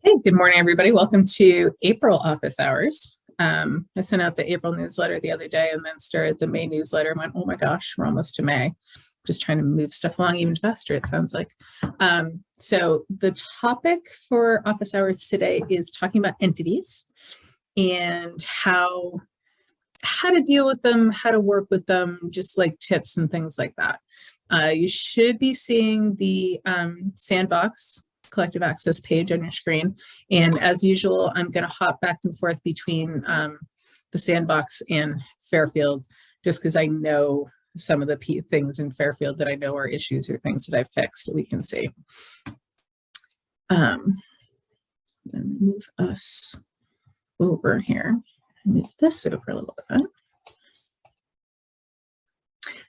Hey, good morning, everybody. Welcome to April office hours. I sent out the April newsletter the other day and then started the May newsletter and went, oh my gosh, we're almost to May. Just trying to move stuff along even faster, it sounds like. So the topic for office hours today is talking about entities and how to deal with them, how to work with them, just like tips and things like that. You should be seeing the Sandbox Collective Access page on your screen. And as usual, I'm going to hop back and forth between the Sandbox and Fairfield, just because I know some of the things in Fairfield that I know are issues or things that I've fixed that we can see. Let me move us over here. Move this over a little bit.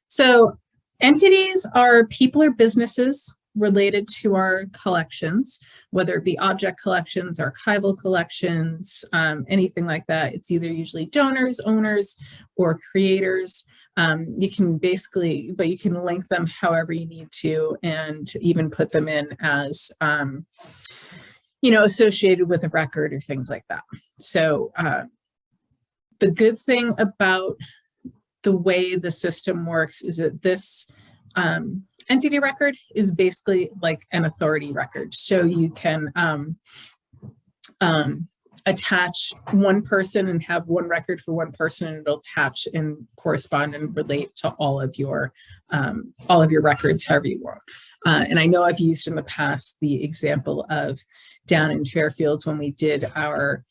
So entities are people or businesses related to our collections, whether it be object collections, archival collections, anything like that. It's either usually donors, owners, or creators. You can basically, but you can link them however you need to, and even put them in as, associated with a record or things like that. So the good thing about the way the system works is that this entity record is basically like an authority record. So you can attach one person and have one record for one person, and it'll attach and correspond and relate to all of your records however you want. And I know I've used in the past the example of down in Fairfield when we did our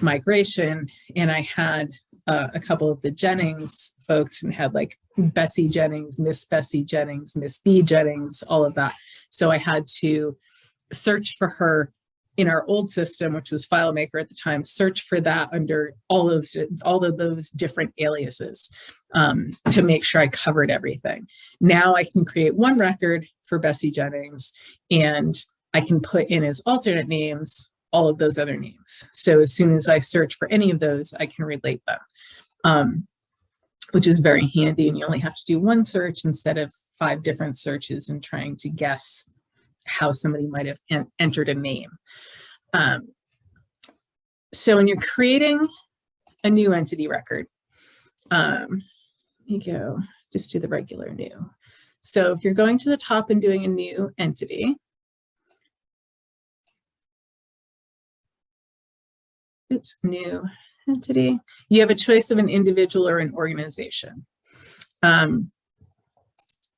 migration, and I had a couple of the Jennings folks and had like Bessie Jennings, Miss Bessie Jennings, Miss B Jennings, all of that. So I had to search for her in our old system, which was FileMaker at the time, search for that under all of those different aliases to make sure I covered everything. Now I can create one record for Bessie Jennings, and I can put in as alternate names all of those other names. So as soon as I search for any of those, I can relate them, which is very handy. And you only have to do one search instead of 5 different searches and trying to guess how somebody might have entered a name. So when you're creating a new entity record, you go, just do the regular new. So if you're going to the top and doing a new entity, new entity, you have a choice of an individual or an organization. We're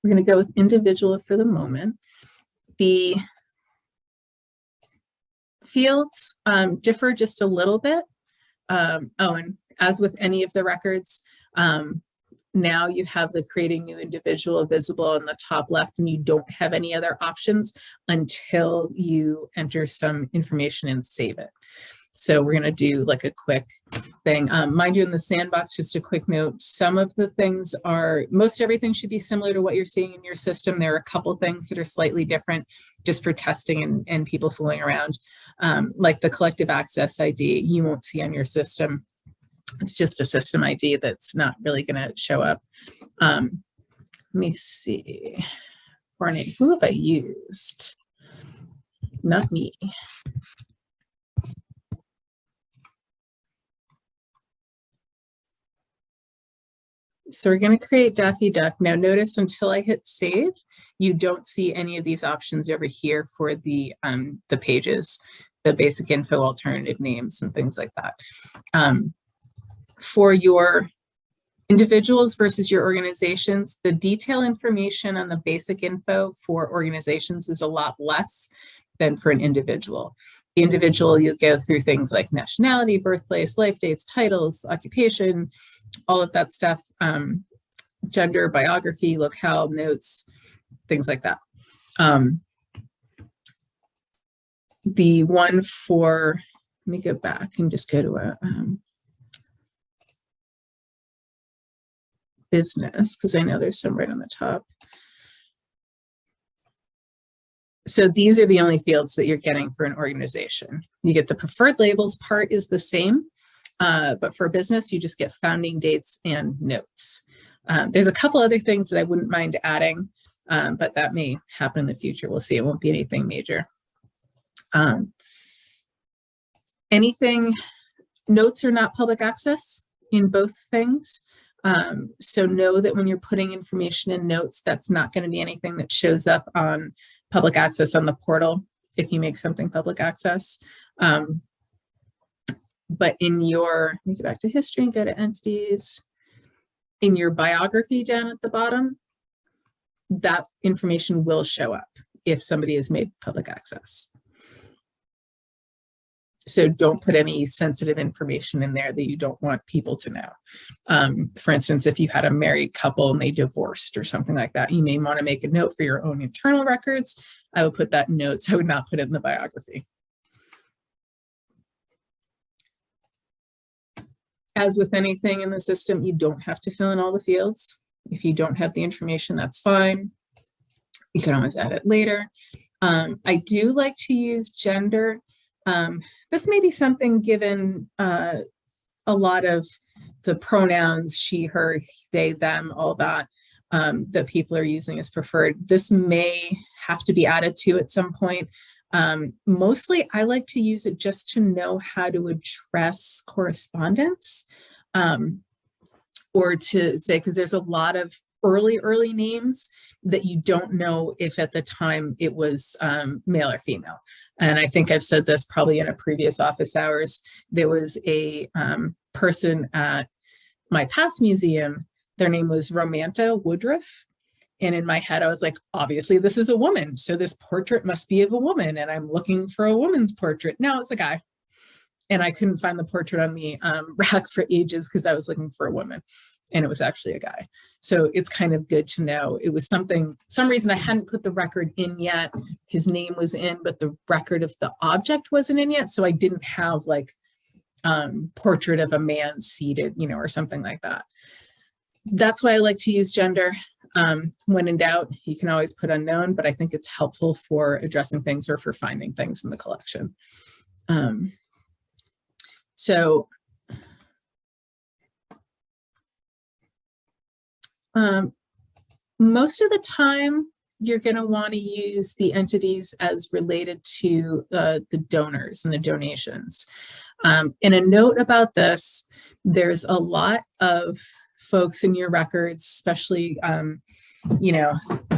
going to go with individual for the moment. The fields differ just a little bit. And as with any of the records, now you have the creating new individual visible in the top left, and you don't have any other options until you enter some information and save it. So we're going to do like a quick thing. Mind you, in the Sandbox, just a quick note, some of the things most everything should be similar to what you're seeing in your system. There are a couple things that are slightly different just for testing and people fooling around. Like the collective access ID, you won't see on your system. It's just a system ID that's not really going to show up. Let me see. For a name, who have I used? Not me. So we're going to create Daffy Duck. Now notice until I hit save, you don't see any of these options over here for the pages, the basic info, alternative names, and things like that. For your individuals versus your organizations, the detail information on the basic info for organizations is a lot less than for an individual. The individual, you'll go through things like nationality, birthplace, life dates, titles, occupation, all of that stuff, gender, biography, locale, notes, things like that. The one for, let me go back and just go to a business, because I know there's some right on the top. So these are the only fields that you're getting for an organization. You get the preferred labels part is the same, but for business, you just get founding dates and notes. There's a couple other things that I wouldn't mind adding, but that may happen in the future. We'll see. It won't be anything major. Anything, notes are not public access in both things. So know that when you're putting information in notes, that's not going to be anything that shows up on public access on the portal if you make something public access. But in your, let me go back to history and go to entities. In your biography down at the bottom, that information will show up if somebody has made public access. So don't put any sensitive information in there that you don't want people to know. For instance, if you had a married couple and they divorced or something like that, you may want to make a note for your own internal records. I would put that in notes. I would not put it in the biography. As with anything in the system, you don't have to fill in all the fields. If you don't have the information, that's fine. You can always add it later. I do like to use gender. This may be something given a lot of the pronouns, she, her, they, them, all that, that people are using as preferred. This may have to be added to at some point. Mostly I like to use it just to know how to address correspondence, or to say, because there's a lot of early names that you don't know if at the time it was male or female. And I think I've said this probably in a previous office hours. There was a person at my past museum, their name was Romanta Woodruff. And in my head, I was like, obviously this is a woman. So this portrait must be of a woman. And I'm looking for a woman's portrait. No, it's a guy. And I couldn't find the portrait on the rack for ages because I was looking for a woman. And it was actually a guy. So it's kind of good to know. It was something, some reason I hadn't put the record in yet. His name was in, but the record of the object wasn't in yet. So I didn't have like portrait of a man seated, you know, or something like that. That's why I like to use gender. When in doubt, you can always put unknown, but I think it's helpful for addressing things or for finding things in the collection. Most of the time, you're going to want to use the entities as related to the donors and the donations. In a note about this, there's a lot of folks in your records, especially, you know,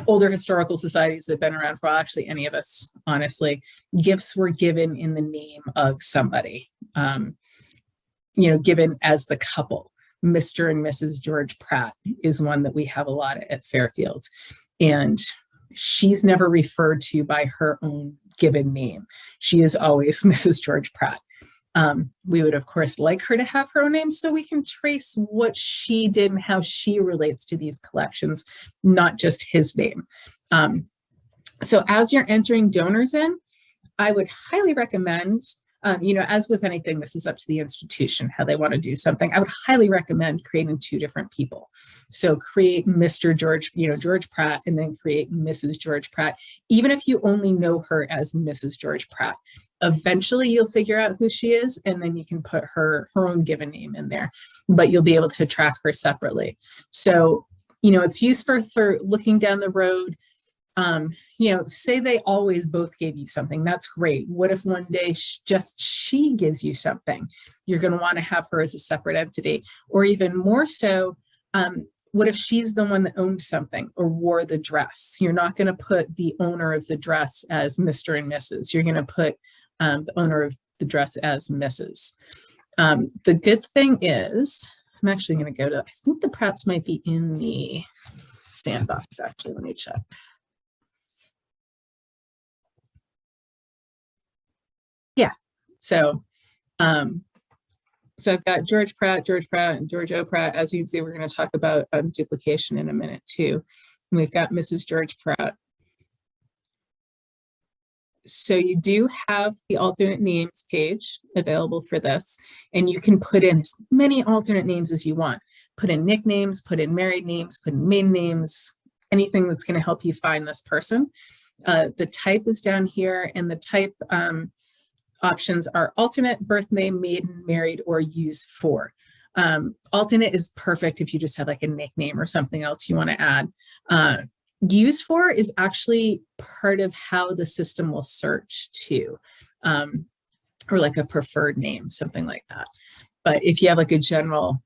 older historical societies that have been around for actually any of us, honestly, gifts were given in the name of somebody, you know, given as the couple. Mr. and Mrs. George Pratt is one that we have a lot at Fairfield. And she's never referred to by her own given name. She is always Mrs. George Pratt. We would, of course, like her to have her own name so we can trace what she did and how she relates to these collections, not just his name. So as you're entering donors in, I would highly recommend, you know, as with anything, this is up to the institution, how they want to do something. I would highly recommend creating 2 different people. So create Mr. George, you know, George Pratt, and then create Mrs. George Pratt, even if you only know her as Mrs. George Pratt. Eventually you'll figure out who she is, and then you can put her own given name in there, but you'll be able to track her separately. So, you know, it's useful for looking down the road. You know, say they always both gave you something. That's great. What if one day just she gives you something? You're going to want to have her as a separate entity, or even more so, what if she's the one that owned something or wore the dress? You're not going to put the owner of the dress as Mr. and Mrs. You're going to put the owner of the dress as Mrs. The good thing is, I'm actually going to go to, I think the Pratts might be in the sandbox, actually. Let me check. Yeah, so so I've got George Pratt, and George O. Pratt. As you can see, we're going to talk about duplication in a minute too. And we've got Mrs. George Pratt. So you do have the alternate names page available for this, and you can put in as many alternate names as you want. Put in nicknames, put in married names, put in maiden names, anything that's going to help you find this person. The type is down here, and the type options are alternate, birth name, maiden, married, or use for. Alternate is perfect if you just have like a nickname or something else you want to add. Use for is actually part of how the system will search too. or like a preferred name, something like that. But if you have like a general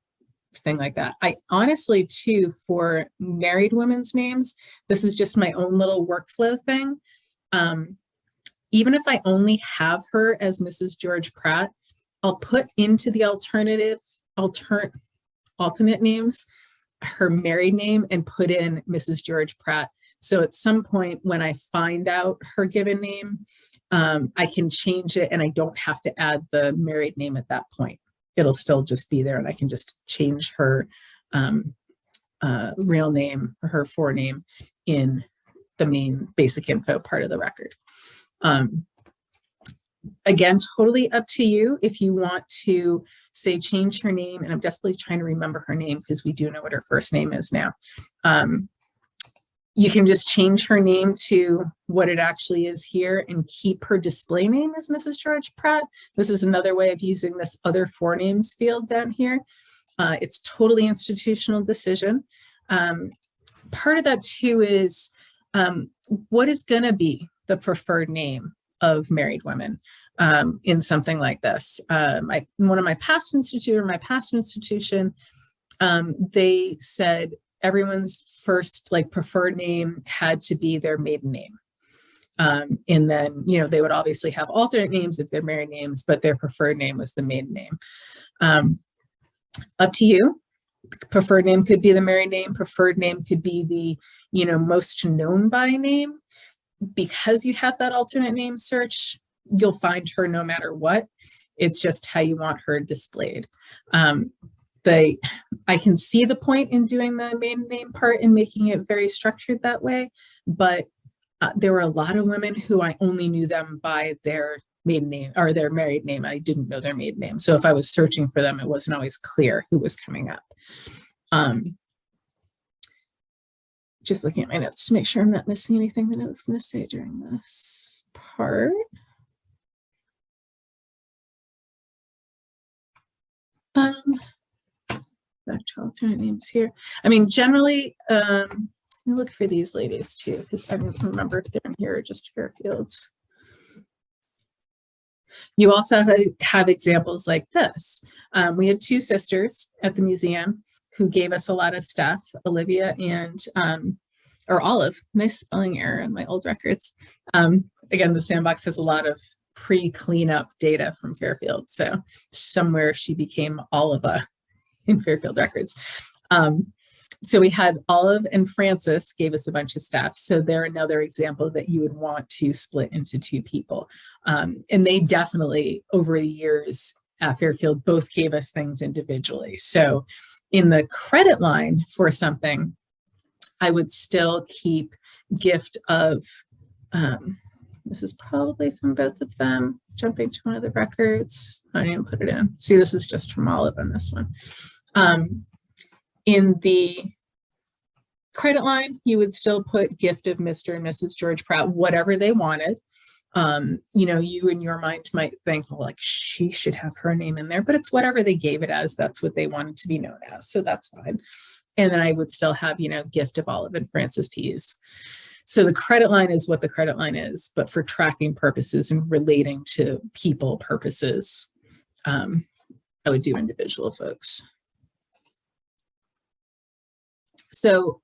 thing like that, I honestly too, for married women's names, this is just my own little workflow thing. Even if I only have her as Mrs. George Pratt, I'll put into the alternate names her married name and put in Mrs. George Pratt. So at some point when I find out her given name, I can change it and I don't have to add the married name at that point. It'll still just be there and I can just change her real name or her forename in the main basic info part of the record. Again, totally up to you if you want to say change her name, and I'm desperately trying to remember her name because we do know what her first name is now. You can just change her name to what it actually is here and keep her display name as Mrs. George Pratt. This is another way of using this other forenames field down here. It's totally institutional decision. Part of that too is what is going to be the preferred name of married women in something like this. One of my past institution, they said everyone's first like preferred name had to be their maiden name. And then, you know, they would obviously have alternate names if they're married names, but their preferred name was the maiden name. Up to you. Preferred name could be the married name. Preferred name could be the, you know, most known by name. Because you have that alternate name search, you'll find her no matter what. It's just how you want her displayed. I can see the point in doing the maiden name part and making it very structured that way, but there were a lot of women who I only knew them by their maiden name or their married name. I didn't know their maiden name. So if I was searching for them, it wasn't always clear who was coming up. Just looking at my notes to make sure I'm not missing anything that I was going to say during this part. Back to alternate names here. I mean, generally, let me look for these ladies too, because I don't remember if they're in here or just Fairfields. You also have examples like this. We had two sisters at the museum who gave us a lot of stuff, Olivia and, or Olive, nice spelling error in my old records. Again, the sandbox has a lot of pre-cleanup data from Fairfield. So somewhere she became Oliva in Fairfield records. So we had Olive and Frances gave us a bunch of stuff. So they're another example that you would want to split into two people. And they definitely, over the years at Fairfield, both gave us things individually. So in the credit line for something, I would still keep gift of, this is probably from both of them, jumping to one of the records. I didn't put it in. See, this is just from Olive on this one. In the credit line, you would still put gift of Mr. and Mrs. George Pratt, whatever they wanted. You know, you in your mind might think, well, like she should have her name in there, but it's whatever they gave it as. That's what they wanted to be known as. So that's fine. And then I would still have, you know, gift of Olive and Frances Pease. So the credit line is what the credit line is, but for tracking purposes and relating to people purposes, I would do individual folks. So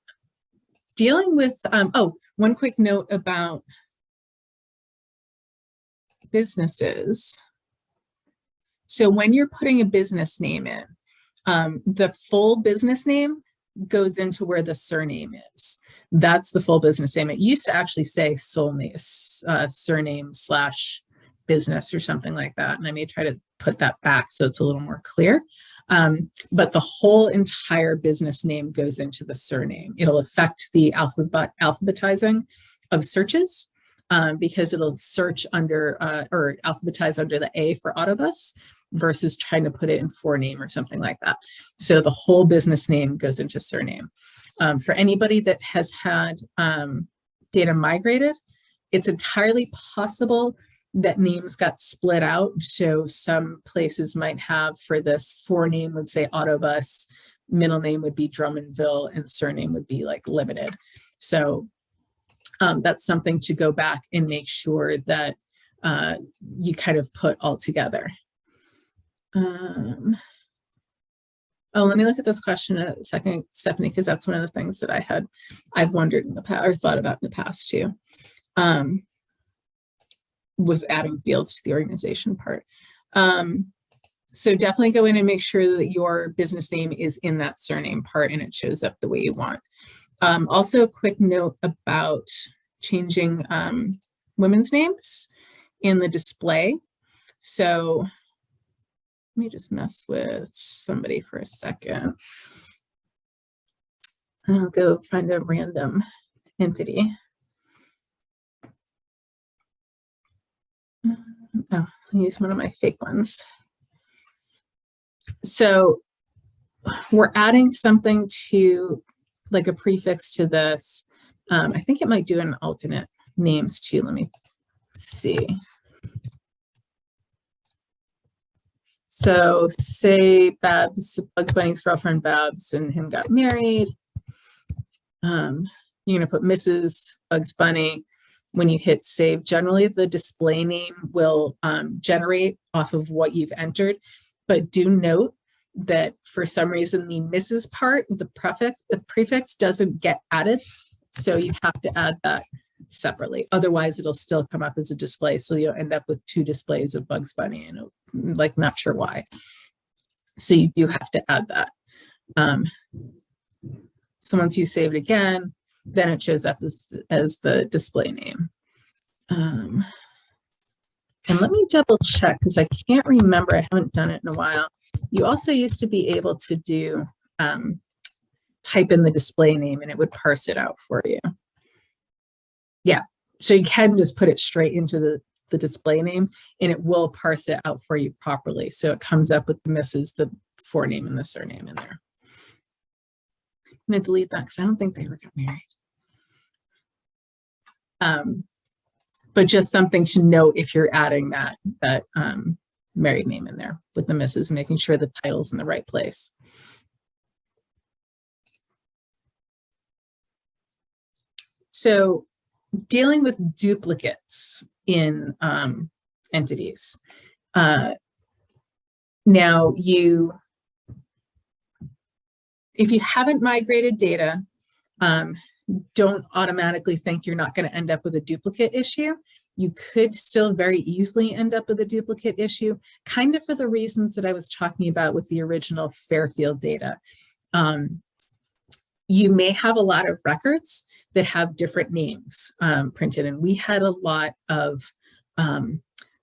dealing with, oh, one quick note about businesses. So when you're putting a business name in, the full business name goes into where the surname is. That's the full business name. It used to actually say surname / business or something like that. And I may try to put that back so it's a little more clear. But the whole entire business name goes into the surname. It'll affect the alphabetizing of searches because it'll search under or alphabetize under the A for Autobus versus trying to put it in forename or something like that. So the whole business name goes into surname. For anybody that has had data migrated, it's entirely possible that names got split out. So some places might have for this forename would say Autobus, middle name would be Drummondville, and surname would be like Limited. So that's something to go back and make sure that you kind of put all together. Oh, let me look at this question a second, Stephanie, because that's one of the things that I've wondered in the past or thought about in the past too, with adding fields to the organization part. So definitely go in and make sure that your business name is in that surname part and it shows up the way you want. Also, a quick note about changing women's names in the display. So let me just mess with somebody for a second. I'll go find a random entity. Oh, I'll use one of my fake ones. So we're adding something to, like a prefix to this. I think it might do an alternate names too. Let me see. So say Babs, Bugs Bunny's girlfriend Babs and him got married. You're going to put Mrs. Bugs Bunny. When you hit save, generally the display name will generate off of what you've entered. But do note that for some reason the Mrs. part, the prefix doesn't get added. So you have to add that separately. Otherwise, it'll still come up as a display. So you'll end up with two displays of Bugs Bunny and like not sure why. So you do have to add that. So once you save it again, then it shows up as the display name. And let me double check because I can't remember. I haven't done it in a while. You also used to be able to do type in the display name and it would parse it out for you. Yeah, so you can just put it straight into the display name and it will parse it out for you properly. So it comes up with the Mrs., the forename and the surname in there. I'm going to delete that because I don't think they ever got married. But just something to note if you're adding that married name in there with the Mrs., making sure the title's in the right place. So dealing with duplicates in entities. Now if you haven't migrated data, don't automatically think you're not going to end up with a duplicate issue. You could still very easily end up with a duplicate issue, kind of for the reasons that I was talking about with the original Fairfield data. You may have a lot of records that have different names printed, and we had a lot of,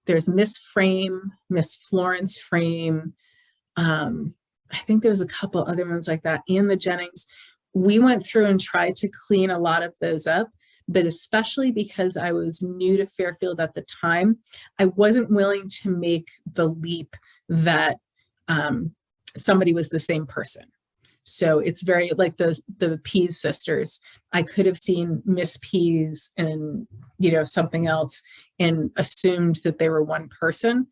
there's Miss Frame, Miss Florence Frame, I think there's a couple other ones like that, and the Jennings. We went through and tried to clean a lot of those up, but especially because I was new to Fairfield at the time, I wasn't willing to make the leap that somebody was the same person. So it's very like the Pease sisters. I could have seen Miss Pease and something else and assumed that they were one person.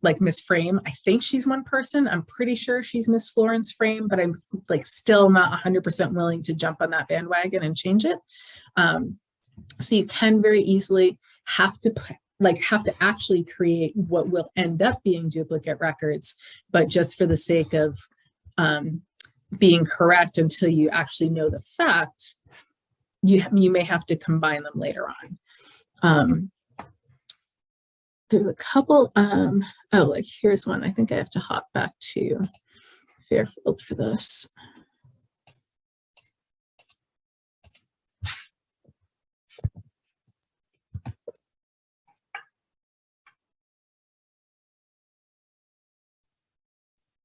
Like Miss Frame, I think she's one person. I'm pretty sure she's Miss Florence Frame, but I'm like still not 100% willing to jump on that bandwagon and change it. So you can very easily have to actually create what will end up being duplicate records, but just for the sake of being correct until you actually know the fact, you may have to combine them later on. There's a couple, oh, like here's one. I think I have to hop back to Fairfield for this.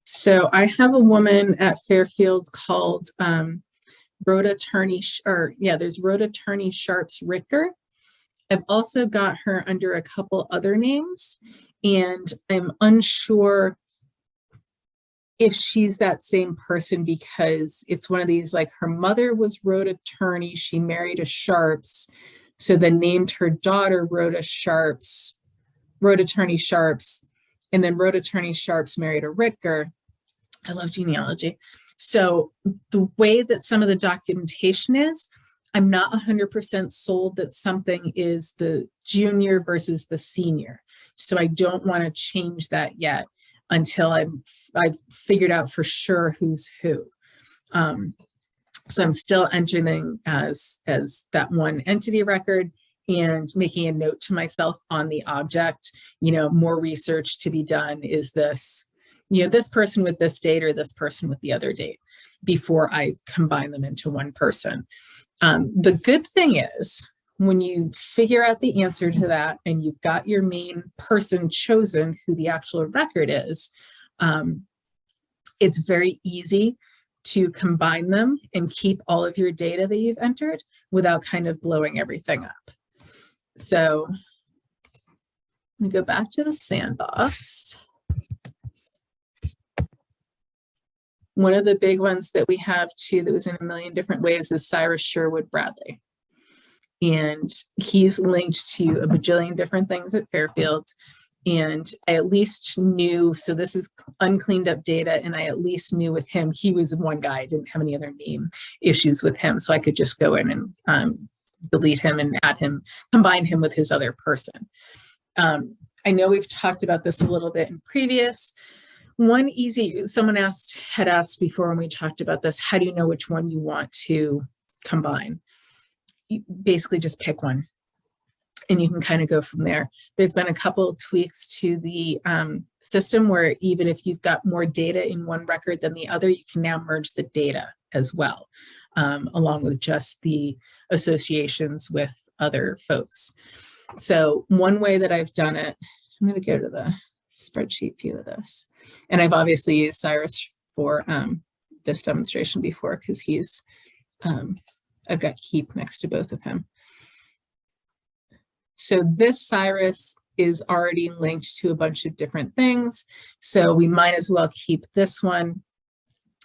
So I have a woman at Fairfield called Rhoda Turney, there's Rhoda Turney Sharps Ritker. I've also got her under a couple other names, and I'm unsure if she's that same person because it's one of these, like her mother was Rhoda Turney, she married a Sharps, so then named her daughter Rhoda Turney Sharps, and then Rhoda Turney Sharps married a Ritker. I love genealogy. So the way that some of the documentation is, I'm not 100% sold that something is the junior versus the senior. So I don't want to change that yet until I've figured out for sure who's who. So I'm still entering as that one entity record and making a note to myself on the object, more research to be done. Is this, this person with this date or this person with the other date, before I combine them into one person. The good thing is, when you figure out the answer to that and you've got your main person chosen, who the actual record is, it's very easy to combine them and keep all of your data that you've entered without kind of blowing everything up. So let me go back to the sandbox. One of the big ones that we have too, that was in a million different ways, is Cyrus Sherwood Bradley. And he's linked to a bajillion different things at Fairfield. And I at least knew, so this is uncleaned up data, and I at least knew with him, he was one guy. I didn't have any other name issues with him. So I could just go in and delete him and add him, combine him with his other person. I know we've talked about this a little bit in previous. Someone had asked before when we talked about this, how do you know which one you want to combine? You basically just pick one, and you can kind of go from there. There's been a couple of tweaks to the system where even if you've got more data in one record than the other, you can now merge the data as well, along with just the associations with other folks. So one way that I've done it, I'm going to go to the spreadsheet view of this. And I've obviously used Cyrus for this demonstration before, because he's, I've got Keep next to both of him. So this Cyrus is already linked to a bunch of different things. So we might as well keep this one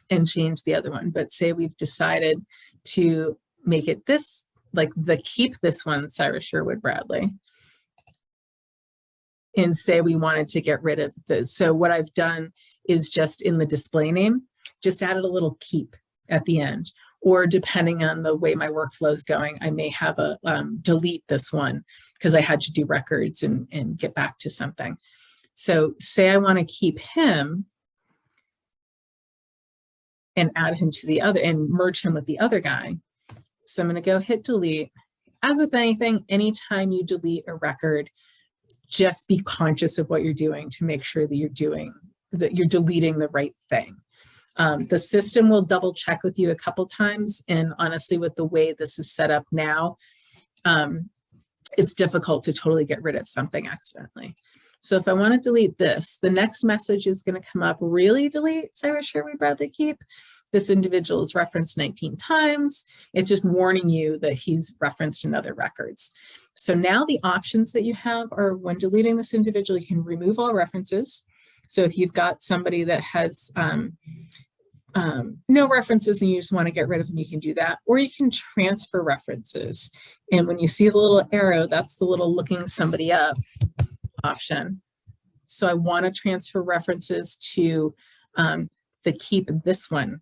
and change the other one. But say we've decided to make it this, like keep this one Cyrus Sherwood Bradley. And say we wanted to get rid of this. So what I've done is just in the display name, just added a little keep at the end. Or depending on the way my workflow is going, I may have a delete this one because I had to do records and get back to something. So say I want to keep him and add him to the other and merge him with the other guy. So I'm going to go hit delete. As with anything, anytime you delete a record, just be conscious of what you're doing to make sure that you're deleting the right thing. The system will double check with you a couple times. And honestly, with the way this is set up now, it's difficult to totally get rid of something accidentally. So if I want to delete this, the next message is going to come up, really delete Cyrus Sherwood Bradley Keep. This individual is referenced 19 times. It's just warning you that he's referenced in other records. So now the options that you have are, when deleting this individual, you can remove all references. So if you've got somebody that has no references and you just want to get rid of them, you can do that. Or you can transfer references. And when you see the little arrow, that's the little looking somebody up option. So I want to transfer references to the keep this one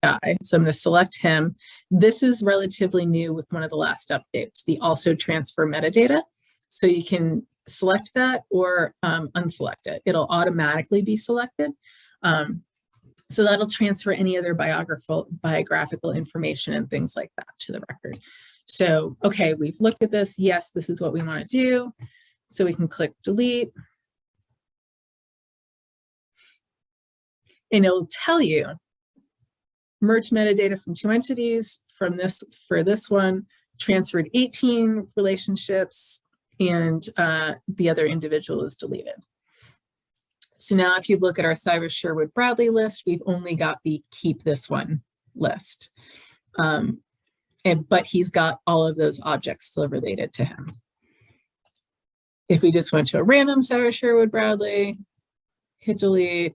guy. So I'm going to select him. This is relatively new with one of the last updates, the also transfer metadata. So you can select that or unselect it. It'll automatically be selected. So that'll transfer any other biographical information and things like that to the record. So, okay, we've looked at this. Yes, this is what we want to do. So we can click delete. And it'll tell you, merge metadata from 2 entities for this one, transferred 18 relationships, and the other individual is deleted. So now if you look at our Cyrus Sherwood Bradley list, we've only got the keep this one list. But he's got all of those objects still related to him. If we just went to a random Cyrus Sherwood Bradley, hit delete,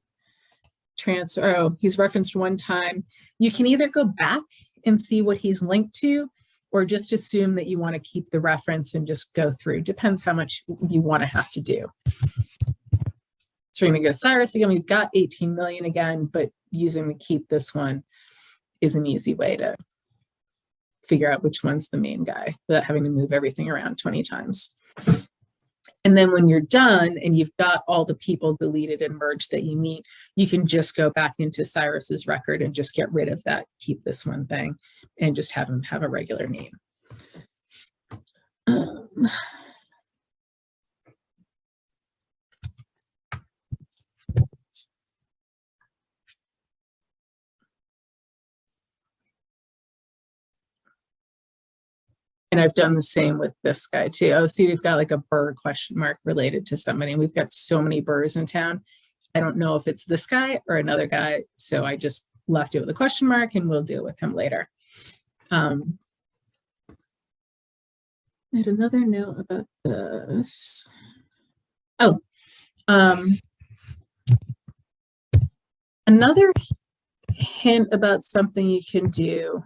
transfer, oh, he's referenced one time. You can either go back and see what he's linked to, or just assume that you want to keep the reference and just go through. Depends how much you want to have to do. So we're going to go Cyrus again. We've got 18 million again, but using the keep this one is an easy way to figure out which one's the main guy without having to move everything around 20 times. And then when you're done and you've got all the people deleted and merged that you need, you can just go back into Cyrus's record and just get rid of that, keep this one thing, and just have him have a regular name. And I've done the same with this guy too. Oh, see, we've got like a Burr question mark related to somebody. And we've got so many Burrs in town. I don't know if it's this guy or another guy. So I just left it with a question mark and we'll deal with him later. I had another note about this. Oh, another hint about something you can do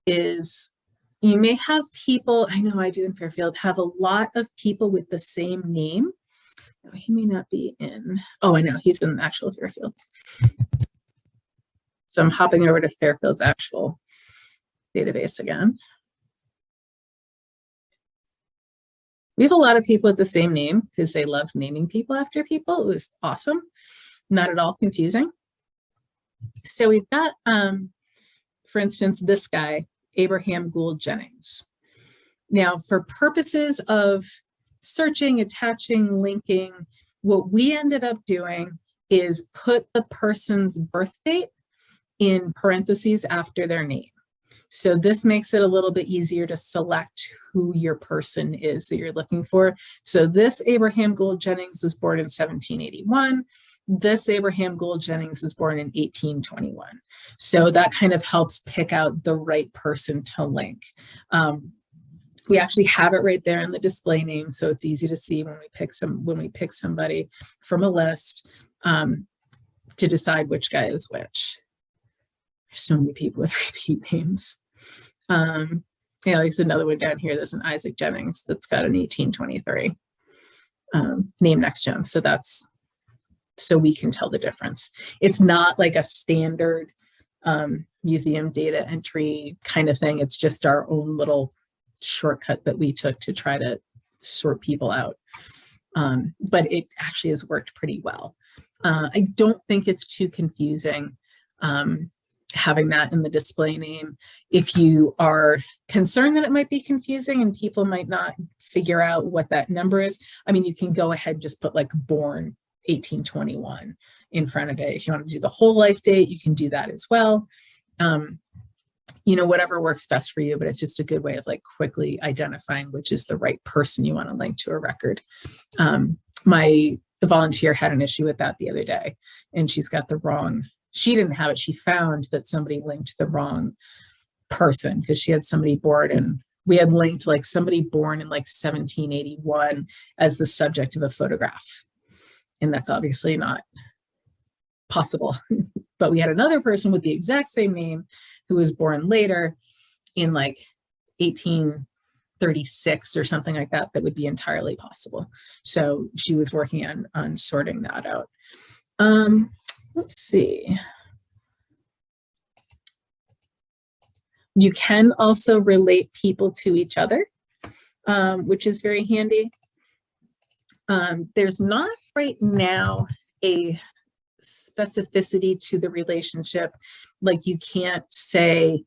is you may have people, I know I do in Fairfield, have a lot of people with the same name. Oh, he may not be in, oh, I know, he's in the actual Fairfield. So I'm hopping over to Fairfield's actual database again. We have a lot of people with the same name because they love naming people after people. It was awesome. Not at all confusing. So we've got, for instance, this guy, Abraham Gould Jennings. Now, for purposes of searching, attaching, linking, what we ended up doing is put the person's birth date in parentheses after their name. So this makes it a little bit easier to select who your person is that you're looking for. So this Abraham Gould Jennings was born in 1781. This Abraham Gould Jennings was born in 1821. So that kind of helps pick out the right person to link. We actually have it right there in the display name, so it's easy to see when we pick somebody from a list to decide which guy is which. There's so many people with repeat names. There's another one down here. There's an Isaac Jennings that's got an 1823 name next to him. So that's so we can tell the difference. It's not like a standard museum data entry kind of thing. It's just our own little shortcut that we took to try to sort people out. But it actually has worked pretty well. I don't think it's too confusing having that in the display name. If you are concerned that it might be confusing and people might not figure out what that number is, I mean, you can go ahead and just put like born 1821 in front of it. If you want to do the whole life date, you can do that as well. Whatever works best for you, but it's just a good way of like quickly identifying which is the right person you want to link to a record. My volunteer had an issue with that the other day, and she's got the wrong, she didn't have it. She found that somebody linked the wrong person because she had somebody born and we had linked like somebody born in like 1781 as the subject of a photograph. And that's obviously not possible. But we had another person with the exact same name who was born later in like 1836 or something like that, that would be entirely possible. So she was working on sorting that out. Let's see. You can also relate people to each other, which is very handy. There's not right now a specificity to the relationship. Like you can't say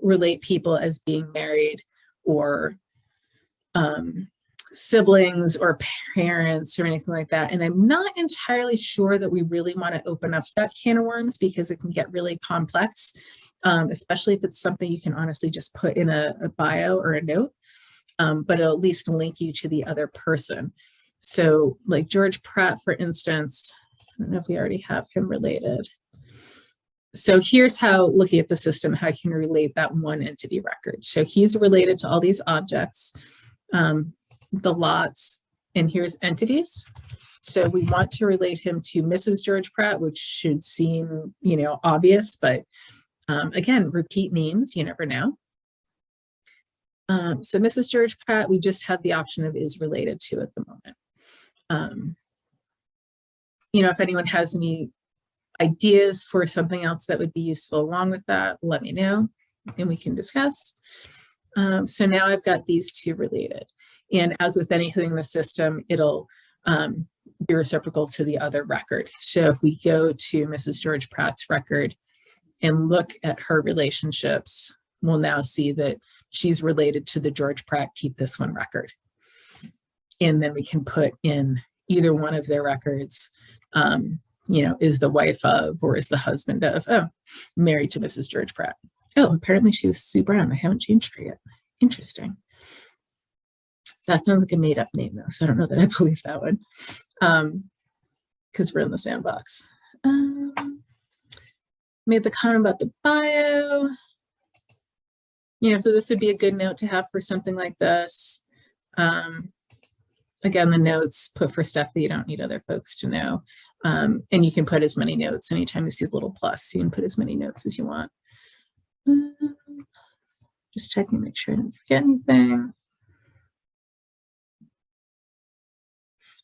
relate people as being married or siblings or parents or anything like that. And I'm not entirely sure that we really want to open up that can of worms because it can get really complex, especially if it's something you can honestly just put in a bio or a note, but it'll at least link you to the other person. So like George Pratt, for instance, I don't know if we already have him related. So here's how, looking at the system, how you can relate that one entity record. So he's related to all these objects, the lots, and here's entities. So we want to relate him to Mrs. George Pratt, which should seem, obvious, but again, repeat names, you never know. So Mrs. George Pratt, we just have the option of is related to at the moment. If anyone has any ideas for something else that would be useful along with that, let me know. and we can discuss. So now I've got these two related. And as with anything in the system, it'll be reciprocal to the other record. So if we go to Mrs. George Pratt's record and look at her relationships, we'll now see that she's related to the George Pratt Keep This One record. And then we can put in either one of their records, you know, is the wife of, or is the husband of, oh, married to Mrs. George Pratt. Oh, apparently she was Sue Brown. I haven't changed her yet. Interesting. That sounds like a made up name though, so I don't know that I believe that one, because we're in the sandbox. Made the comment about the bio. You know, so this would be a good note to have for something like this. Again, the notes put for stuff that you don't need other folks to know. And you can put as many notes anytime you see the little plus, you can put as many notes as you want. Just checking, make sure I didn't forget anything.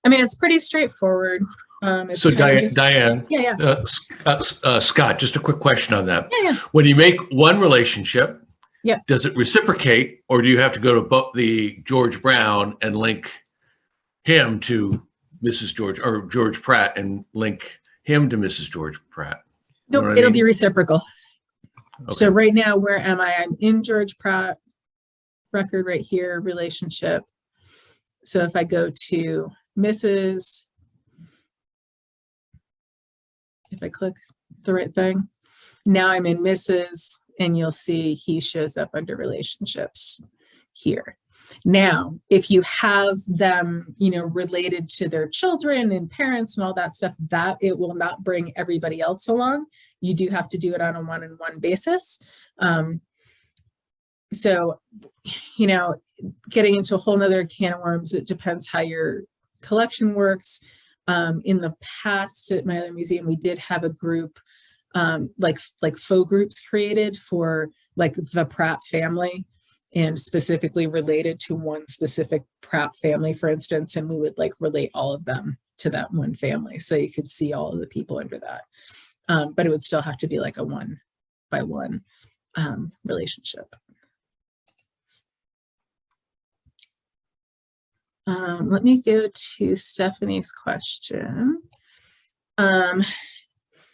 I mean, it's pretty straightforward. It's so Diane, yeah. Scott, just a quick question on that. Yeah. When you make one relationship, yeah, does it reciprocate, or do you have to go to the George Brown and link him to Mrs. George, or George Pratt and link him to Mrs. George Pratt? Nope, it'll be reciprocal. Okay. So right now, where am I? I'm in George Pratt record right here, relationship. So if I go to Mrs., if I click the right thing, now I'm in Mrs., and you'll see he shows up under relationships here. Now, if you have them, you know, related to their children and parents and all that stuff, that it will not bring everybody else along. You do have to do it on a one-on-one basis. So, you know, getting into a whole nother can of worms, it depends how your collection works. In the past at my other museum, we did have a group, like faux groups created for like the Pratt family, and specifically related to one specific Pratt family, for instance, and we would like relate all of them to that one family. So you could see all of the people under that. But it would still have to be like a one-by-one relationship. Let me go to Stephanie's question. And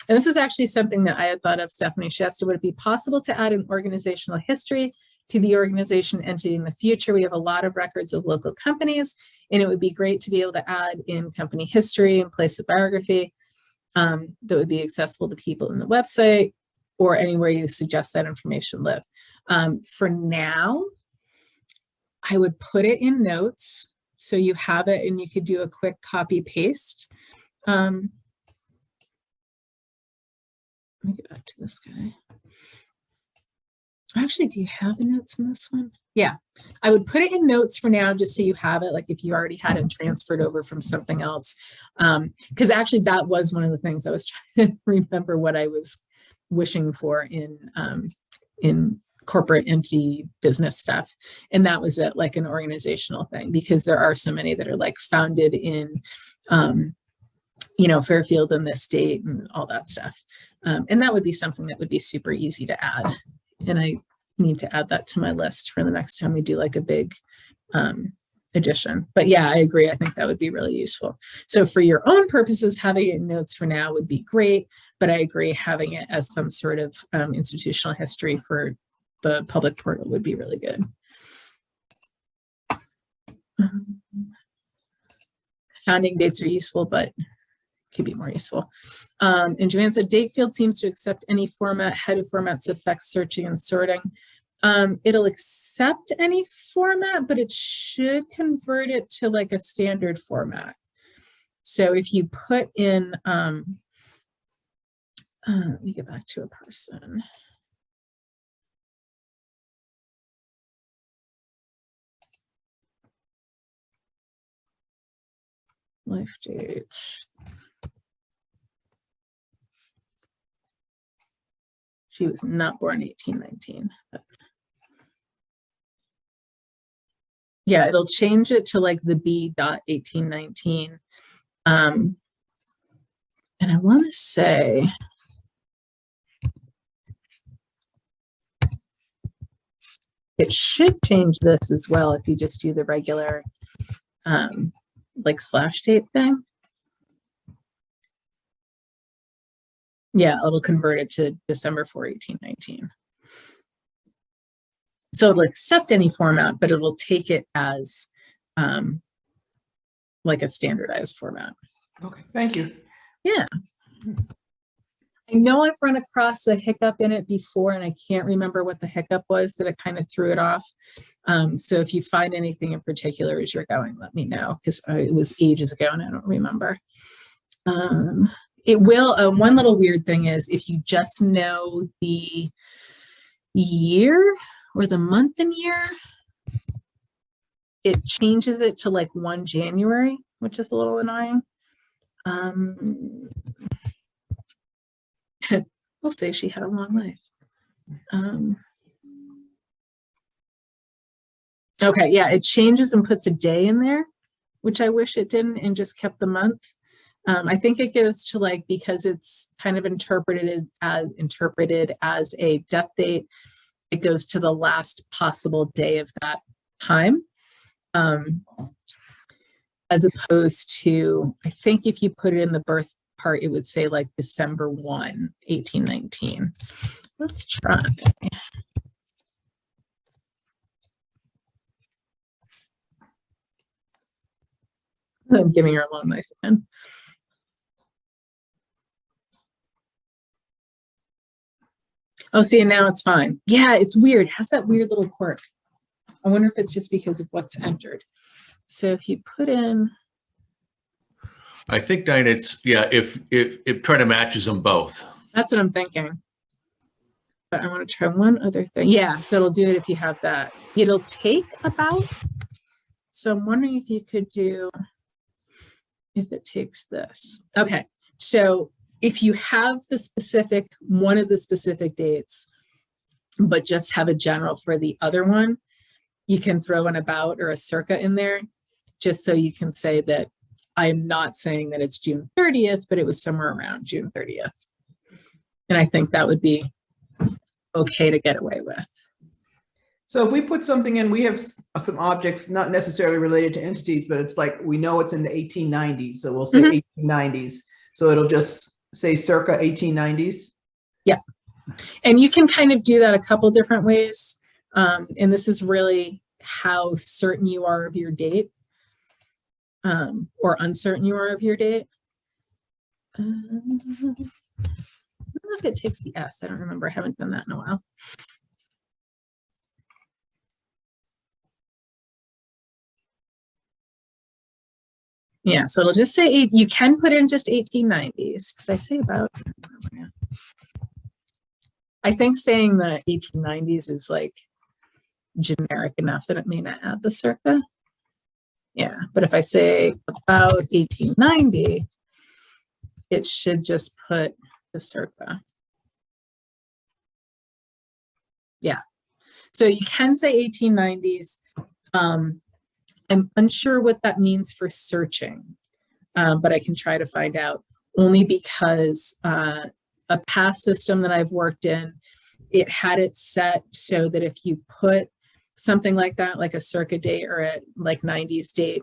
this is actually something that I had thought of, Stephanie. She asked, would it be possible to add an organizational history to the organization entity in the future? We have a lot of records of local companies, and it would be great to be able to add in company history and place of biography that would be accessible to people in the website or anywhere you suggest that information live. For now, I would put it in notes so you have it and you could do a quick copy paste. Let me get back to this guy. Actually, do you have the notes in this one? Yeah, I would put it in notes for now, just so you have it, like if you already had it transferred over from something else. Because actually that was one of the things I was trying to remember what I was wishing for in corporate entity business stuff. And that was it, like an organizational thing, because there are so many that are like founded in, you know, Fairfield in this state and all that stuff. And that would be something that would be super easy to add. And I need to add that to my list for the next time we do like a big addition. But yeah, I agree. I think that would be really useful. So for your own purposes, having it in notes for now would be great. But I agree, having it as some sort of institutional history for the public portal would be really good. Founding dates are useful, but could be more useful. And Joanne said, date field seems to accept any format. How do formats affect searching and sorting? It'll accept any format, but it should convert it to like a standard format. So if you put in, let me get back to a person. Life date. She was not born 1819. But yeah, it'll change it to like the B.1819. And I want to say, It should change this as well if you just do the regular like slash date thing. Yeah, it'll convert it to December 4, 1819. So it'll accept any format, but it'll take it as like a standardized format. Okay, thank you. Yeah. I know I've run across a hiccup in it before, and I can't remember what the hiccup was that it kind of threw it off. So if you find anything in particular as you're going, let me know, because it was ages ago and I don't remember. It will, one little weird thing is if you just know the year or the month and year, it changes it to like 1 January, which is a little annoying. We'll say she had a long life. Okay, yeah, it changes and puts a day in there, which I wish it didn't, and just kept the month. I think it goes to like, because it's kind of interpreted as a death date, it goes to the last possible day of that time. As opposed to, I think if you put it in the birth part, it would say like December 1, 1819. Let's try. I'm giving her a long life again. Oh, see, and now it's fine. Yeah, it's weird. It has that weird little quirk. I wonder if it's just because of what's entered. So if you put in, I think, Diane, it's, yeah, if try to matches them both. that's what I'm thinking. But I want to try one other thing. Yeah, so it'll do it if you have that. It'll take about, so I'm wondering if you could do, if it takes this. Okay, so if you have the specific, one of the specific dates, but just have a general for the other one, you can throw an about or a circa in there, just so you can say that I'm not saying that it's June 30th, but it was somewhere around June 30th. And I think that would be okay to get away with. So if we put something in, we have some objects not necessarily related to entities, but it's like, we know it's in the 1890s. So we'll say 1890s. So it'll just say circa 1890s. Yeah. And you can kind of do that a couple different ways. And this is really how certain you are of your date, or uncertain you are of your date. I don't know if it takes the S. I don't remember. I haven't done that in a while. Yeah, so it'll just say, you can put in just 1890s. Did I say about? I think saying the 1890s is like generic enough that it may not add the circa. Yeah, but if I say about 1890, it should just put the circa. Yeah, so you can say 1890s. I'm unsure what that means for searching, but I can try to find out, only because a past system that I've worked in, it had it set so that if you put something like that, like a circa date or a like 90s date,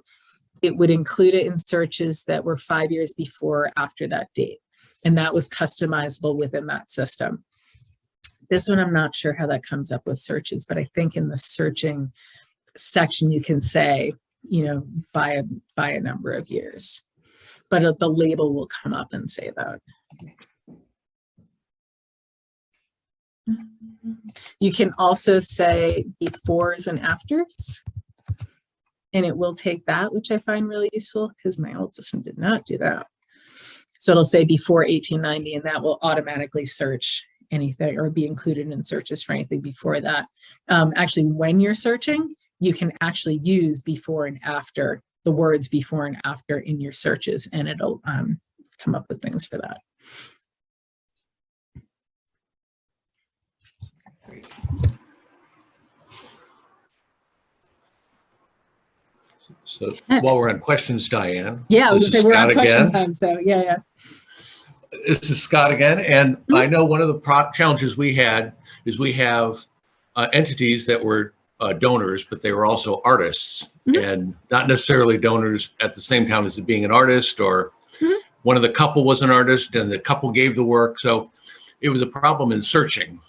it would include it in searches that were 5 years before or after that date. And that was customizable within that system. This one, I'm not sure how that comes up with searches, but I think in the searching section, you can say, you know, by a number of years, but the label will come up and say that. You can also say befores and afters, and it will take that, which I find really useful because my old system did not do that. So it'll say before 1890, and that will automatically search anything or be included in searches for anything before that. Actually, when you're searching, you can actually use before and after, the words before and after in your searches, and it'll come up with things for that. So while we're on questions, Diane. Yeah, I was gonna say we're on question time, so yeah. This is Scott again, and I know one of the challenges we had is we have entities that were donors, but they were also artists, Mhm. and not necessarily donors at the same time as it being an artist, or Mhm. one of the couple was an artist and the couple gave the work. So it was a problem in searching.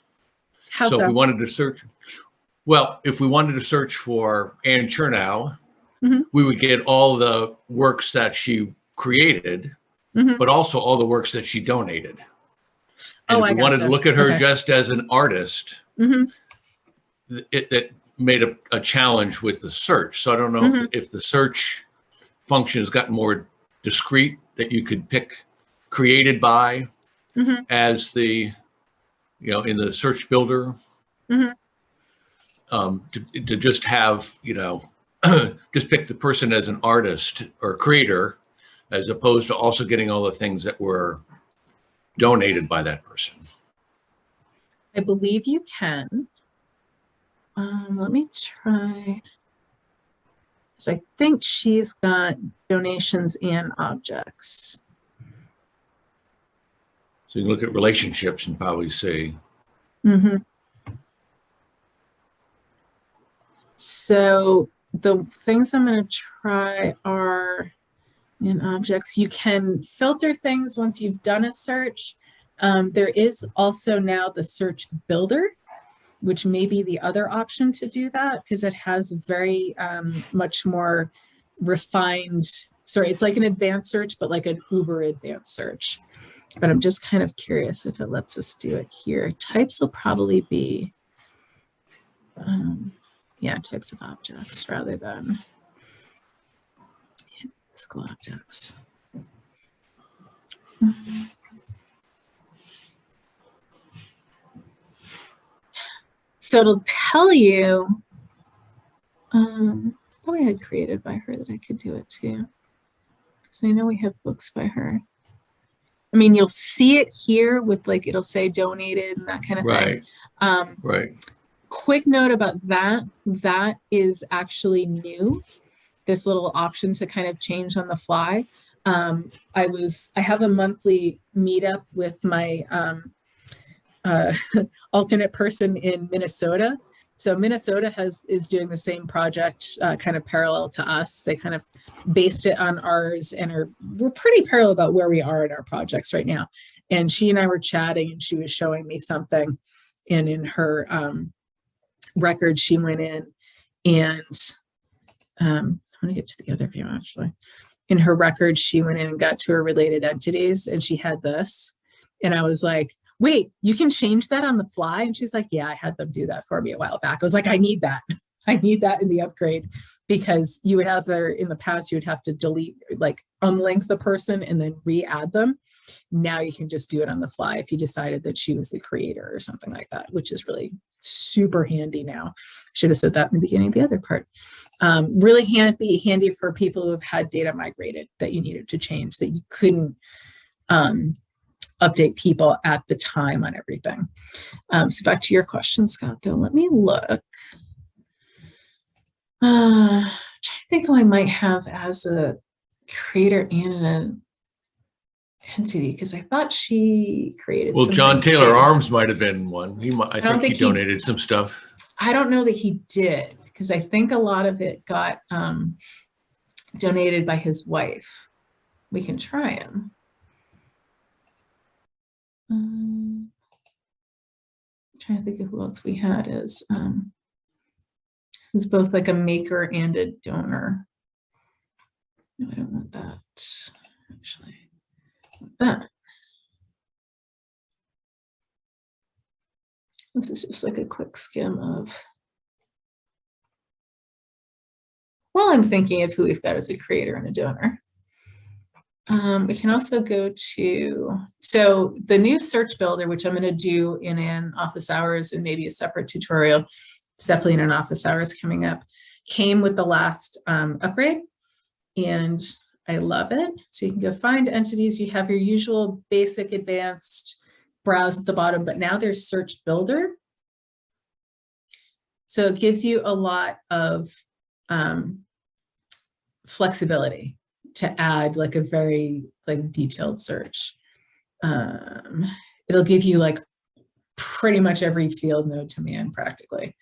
How So if we so? wanted to search, well, if we wanted to search for Anne Chernow, Mhm. we would get all the works that she created, Mhm. but also all the works that she donated. And Oh, if I we wanted to gotcha. look at her Okay. just as an artist, Mhm. it made a challenge with the search. So I don't know Mhm. if the search function has gotten more discrete, that you could pick created by Mhm. as the, in the search builder, Mhm. to just have, just pick the person as an artist or creator, as opposed to also getting all the things that were donated by that person. I believe you can. Let me try. Because I think she's got donations and objects. So you can look at relationships and probably see. Mm-hmm. So the things I'm going to try are in objects. You can filter things once you've done a search. There is also now the search builder, which may be the other option to do that, because it has very much more refined, sorry, it's like an advanced search, but like an uber advanced search. But I'm just kind of curious if it lets us do it here. Types will probably be, yeah, types of objects rather than physical objects. So it'll tell you, oh, I had created by her that I could do it too. Because I know we have books by her. I mean, you'll see it here with like, it'll say donated and that kind of thing. Right. Quick note about that. That is actually new. This little option to kind of change on the fly. I have a monthly meetup with my alternate person in Minnesota. So Minnesota is doing the same project kind of parallel to us. They kind of based it on ours, and we're pretty parallel about where we are in our projects right now. And she and I were chatting, and she was showing me something, and in her record, she went in and I'm gonna get to the other view actually. In her record, she went in and got to her related entities, and she had this, and I was like, wait, you can change that on the fly? And she's like, yeah, I had them do that for me a while back. I was like, I need that. I need that in the upgrade, because you would have there in the past, you would have to delete, like unlink the person and then re-add them. Now you can just do it on the fly if you decided that she was the creator or something like that, which is really super handy now. Should have said that in the beginning of the other part. Really handy for people who have had data migrated that you needed to change, that you couldn't update people at the time on everything. So back to your question, Scott, though, let me look. I'm trying to think who I might have as a creator and an entity, because I thought she created. Well, John Taylor too. Arms might have been one. I think he donated some stuff. I don't know that he did, because I think a lot of it got donated by his wife. We can try him. I'm trying to think of who else we had as who's both like a maker and a donor. No, I don't want that. Actually, I want that. This is just like a quick skim of. Well, I'm thinking of who we've got as a creator and a donor. We can also go to, so the new search builder, which I'm going to do in an office hours and maybe a separate tutorial. It's definitely in an office hours coming up, came with the last upgrade, and I love it. So you can go find entities. You have your usual basic advanced browse at the bottom, but now there's search builder. So it gives you a lot of flexibility to add like a very like detailed search. It'll give you like pretty much every field known to man practically.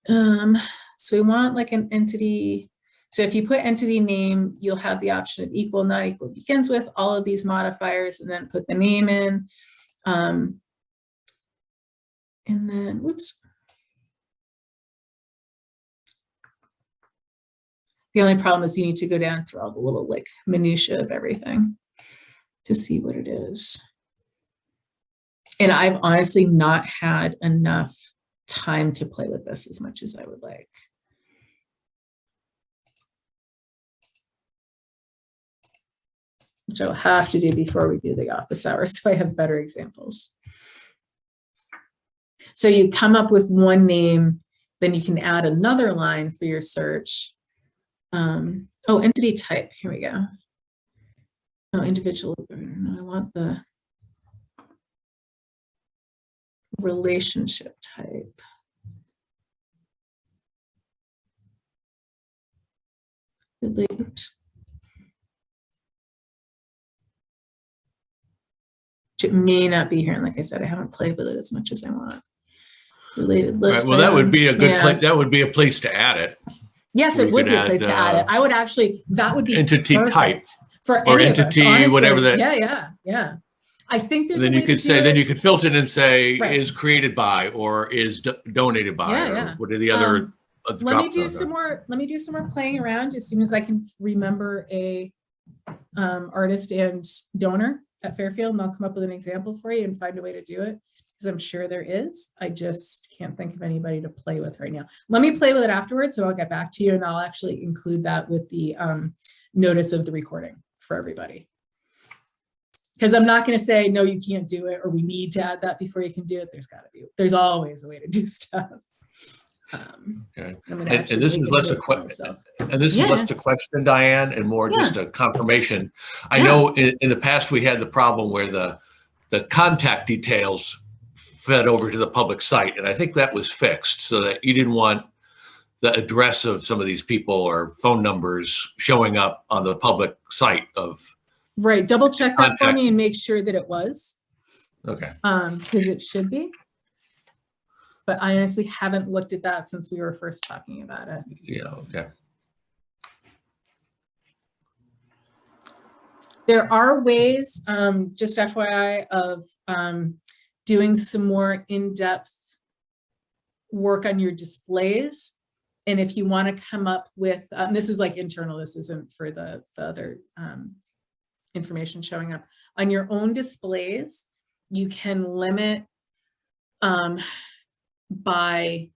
So we want like an entity. So if you put entity name, you'll have the option of equal, not equal, begins with, all of these modifiers, and then put the name in. And then, whoops. The only problem is you need to go down through all the little like minutia of everything to see what it is. And I've honestly not had enough time to play with this as much as I would like. Which I'll have to do before we do the office hours, so I have better examples. So you come up with one name, then you can add another line for your search. Oh, entity type, here we go. Oh, individual, no, I want the relationship type. Oops. It may not be here, and like I said, I haven't played with it as much as I want. Related list. Right, well, that would be a good yeah. place. That would be a place to add it. Yes, it would be a place to add it. I would actually, that would be entity type for or any entity, of us, honestly. whatever that. Yeah. I think there's. Then a you way could to say, do then it. you could filter it and say Right. is created by or is donated by or what are the other. Let me do some more. Let me do some more playing around as soon as I can remember a artist and donor at Fairfield, and I'll come up with an example for you and find a way to do it, because I'm sure there is. I just can't think of anybody to play with right now. Let me play with it afterwards, so I'll get back to you, and I'll actually include that with the notice of the recording for everybody. Because I'm not going to say, no, you can't do it, or we need to add that before you can do it. There's always a way to do stuff. Okay. And this is less a question. And this is less a question, Diane, and more just a confirmation. I know in the past we had the problem where the contact details fed over to the public site, and I think that was fixed so that you didn't want the address of some of these people or phone numbers showing up on the public site of. Right. Double check that for me and make sure that it was. Okay. Because it should be. But I honestly haven't looked at that since we were first talking about it. Yeah, okay. There are ways, just FYI, of doing some more in-depth work on your displays. And if you want to come up with, this is like internal, this isn't for the other information showing up. On your own displays, you can limit by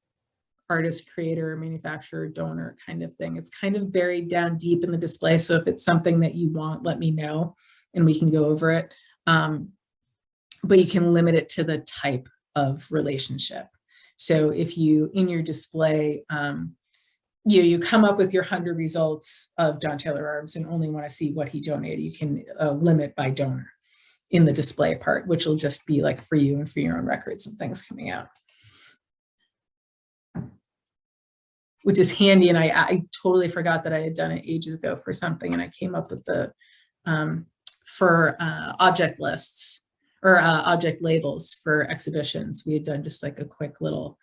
artist, creator, manufacturer, donor kind of thing. It's kind of buried down deep in the display. So if it's something that you want, let me know and we can go over it. But you can limit it to the type of relationship. So if you, in your display, you come up with your 100 results of John Taylor Arms and only want to see what he donated, you can limit by donor in the display part, which will just be like for you and for your own records and things coming out. Which is handy, and I totally forgot that I had done it ages ago for something, and I came up with the for object lists or object labels for exhibitions. We had done just like a quick little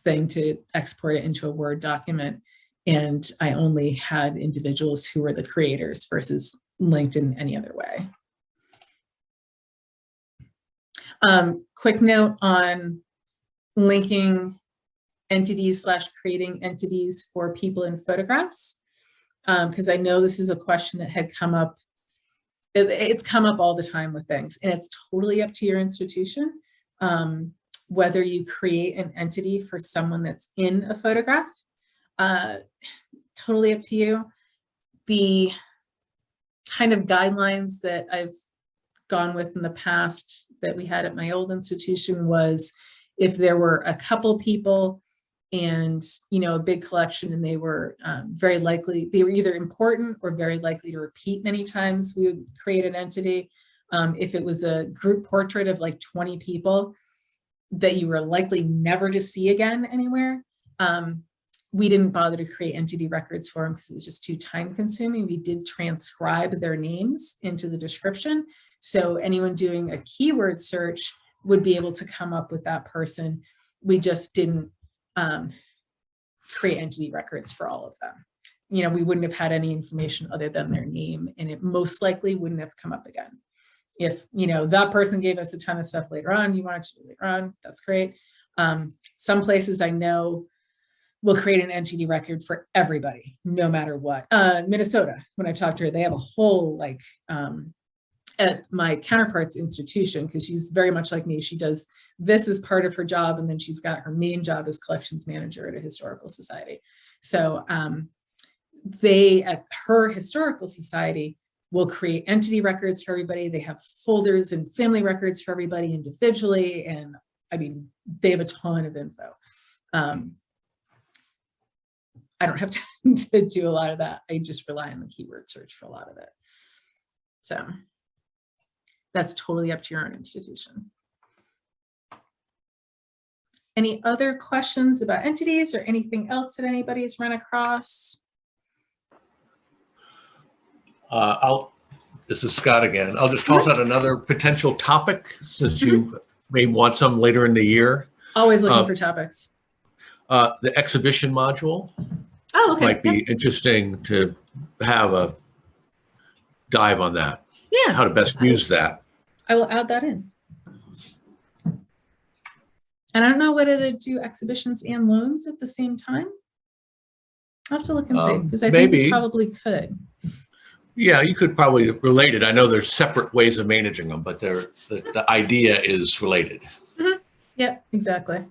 thing to export it into a Word document, and I only had individuals who were the creators versus linked in any other way. Quick note on linking entities / creating entities for people in photographs, because I know this is a question that had come up. It's come up all the time with things, and it's totally up to your institution whether you create an entity for someone that's in a photograph. Totally up to you. The kind of guidelines that I've gone with in the past that we had at my old institution was if there were a couple people and a big collection, and they were very likely, they were either important or very likely to repeat many times, we would create an entity. If it was a group portrait of like 20 people that you were likely never to see again anywhere, we didn't bother to create entity records for them because it was just too time consuming. We did transcribe their names into the description. So anyone doing a keyword search would be able to come up with that person. We just didn't create entity records for all of them. You know, we wouldn't have had any information other than their name, and it most likely wouldn't have come up again. If, you know, that person gave us a ton of stuff later on, you wanted to do later on, that's great. Some places I know will create an entity record for everybody, no matter what. Minnesota, when I talked to her, they have a whole, like, at my counterpart's institution, because she's very much like me, she does this as part of her job, and then she's got her main job as collections manager at a historical society. So they, at her historical society, will create entity records for everybody. They have folders and family records for everybody individually. And I mean, they have a ton of info. I don't have time to do a lot of that. I just rely on the keyword search for a lot of it. So that's totally up to your own institution. Any other questions about entities or anything else that anybody's run across? This is Scott again. I'll just toss out another potential topic, since you may want some later in the year. Always looking for topics. The exhibition module. Oh, okay. Might be interesting to have a dive on that. Yeah. How to best use that. I will add that in. And I don't know whether to do exhibitions and loans at the same time. I'll have to look and see, because I think we probably could. Yeah, you could probably relate it. I know there's separate ways of managing them, but the idea is related. Mm-hmm. Yep, exactly.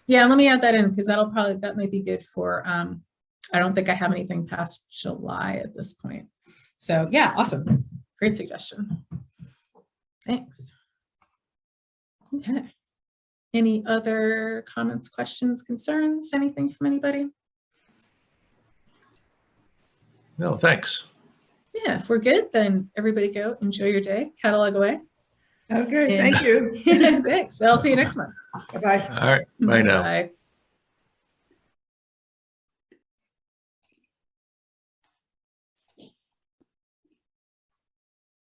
Yeah, let me add that in, because that might be good for, I don't think I have anything past July at this point. So yeah, awesome. Great suggestion. Thanks. Okay. Any other comments, questions, concerns, anything from anybody? No, thanks. Yeah, if we're good, then everybody go enjoy your day, catalog away. Okay, And thank you. thanks. I'll see you next month. Bye-bye. All right, bye now. Bye.